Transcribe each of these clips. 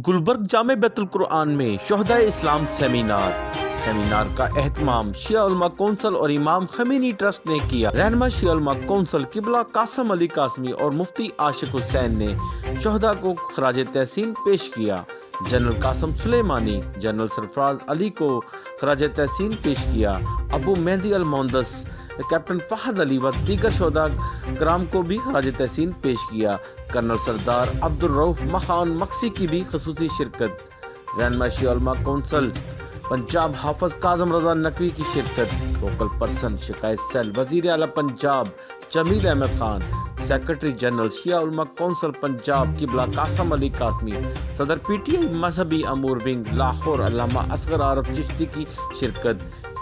گلبرگ جامع بیت القرآن میں شہدائے اسلام سیمینار کا اہتمام شیعہ علماء کونسل اور امام خمینی ٹرسٹ نے کیا۔ رہنما شیعہ علماء کونسل قبلہ قاسم علی قاسمی اور مفتی عاشق حسین نے شہداء کو خراج تحسین پیش کیا۔ جنرل قاسم سلیمانی، جنرل سرفراز علی کو خراج تحسین پیش کیا۔ ابو مہدی المہندس، کیپٹن فہد علی و دیگر شہداء کرام کو بھی خراج تحسین پیش کیا۔ کرنل سردار عبدالرؤف مخان مکسی کی بھی خصوصی شرکت۔ رہنما شیعہ علماء کونسل پنجاب حافظ کاظم رضا نقوی کی شرکت۔ ووکل پرسن شکایت سیل وزیر اعلیٰ پنجاب جمیل احمد خان، سیکرٹری جنرل شیعہ علماء کونسل پنجاب قبلہ قاسم علی قاسمی، صدر پی ٹی آئی مذہبی امور ونگ لاہور علامہ اصغر عارف چشتی کی شرکت۔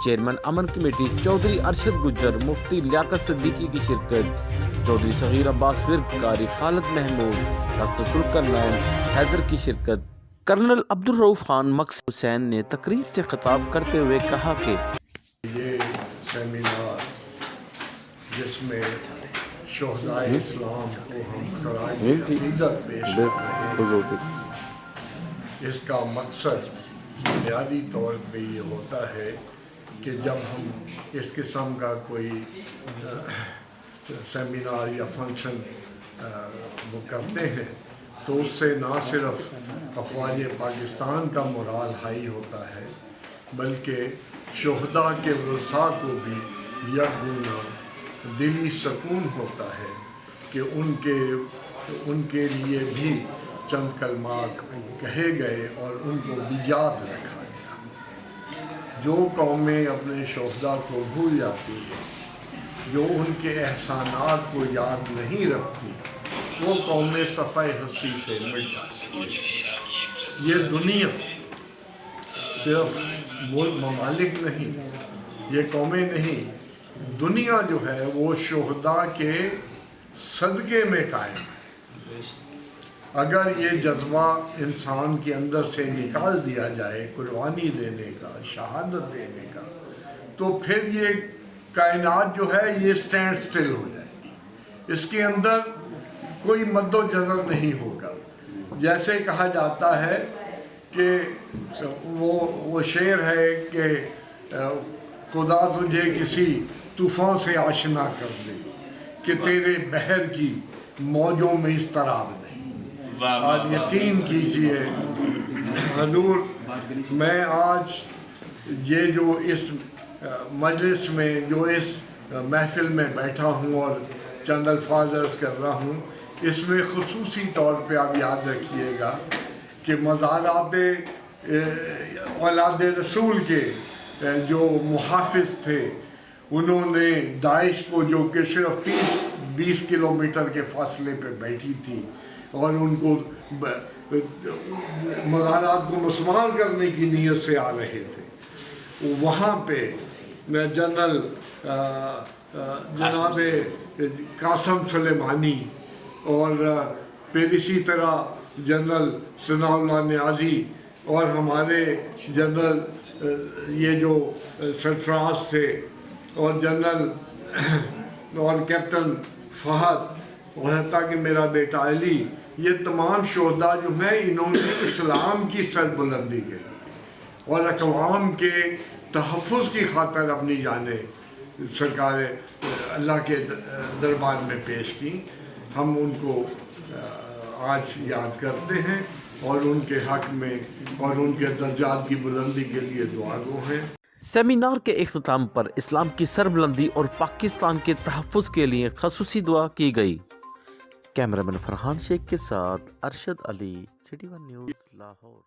چیئرمین امن کمیٹی چودھری ارشد گجر، مفتی لیاقت صدیقی کی شرکت۔ چودھری صغیر عباس ورک، قاری خالد محمود، ڈاکٹر ذوالقرنین حیدر کی شرکت۔ کرنل عبدالرؤف خان مکسی حسین نے تقریب سے خطاب کرتے ہوئے کہا کہ یہ سیمینار جس میں شہدائے اسلام کو ہم خراج عقیدت پیش کر رہے ہیں، اس کا مقصد بنیادی طور پہ یہ ہوتا ہے کہ جب ہم اس قسم کا کوئی سیمینار یا فنکشن وہ کرتے ہیں تو اس سے نہ صرف افواج پاکستان کا مورال ہائی ہوتا ہے بلکہ شہداء کے ورثاء کو بھی یکگنا دلی سکون ہوتا ہے کہ ان کے لیے بھی چند کلمات کہے گئے اور ان کو بھی یاد رکھا گیا۔ جو قومیں اپنے شہداء کو بھول جاتی ہیں، جو ان کے احسانات کو یاد نہیں رکھتی، وہ قومیں صفحہ ہستی سے مٹ جاتی ہیں۔ یہ دنیا صرف ممالک نہیں، یہ قومیں نہیں، دنیا جو ہے وہ شہداء کے صدقے میں قائم ہے۔ اگر یہ جذبہ انسان کے اندر سے نکال دیا جائے قربانی دینے کا، شہادت دینے کا، تو پھر یہ کائنات جو ہے یہ سٹینڈ سٹل ہو جائے گی، اس کے اندر کوئی مد و جزر نہیں ہوگا۔ جیسے کہا جاتا ہے کہ وہ شعر ہے کہ خدا تجھے کسی طوفان سے آشنا کر دے کہ تیرے بحر کی موجوں میں اضطراب نہیں۔ آج یقین کیجئے حضور، میں آج یہ جو اس مجلس میں، جو اس محفل میں بیٹھا ہوں اور چند الفاظ عرض کر رہا ہوں، اس میں خصوصی طور پہ آپ یاد رکھیے گا کہ مزارات اولاد رسول کے جو محافظ تھے، انہوں نے داعش کو، جو کہ صرف 20 کلومیٹر کے فاصلے پہ بیٹھی تھی اور ان کو مزارات کو مسمار کرنے کی نیت سے آ رہے تھے، وہاں پہ جنرل جناب قاسم سلیمانی اور پھر اسی طرح جنرل ثناء اللہ نیازی اور ہمارے جنرل یہ جو سرفراز تھے اور جنرل اور کیپٹن فہد اور حتیٰ کہ میرا بیٹا علی، یہ تمام شہداء جو ہیں، انہوں نے اسلام کی سربلندی کے لیے اور اقوام کے تحفظ کی خاطر اپنی جانیں سرکار اللہ کے دربار میں پیش کی۔ ہم ان کو آج یاد کرتے ہیں اور ان کے حق میں اور ان کے درجات کی بلندی کے لیے دعا گو ہیں۔ سیمینار کے اختتام پر اسلام کی سربلندی اور پاکستان کے تحفظ کے لیے خصوصی دعا کی گئی۔ کیمرہ مین فرحان شیخ کے ساتھ ارشد علی، سٹی ون نیوز لاہور۔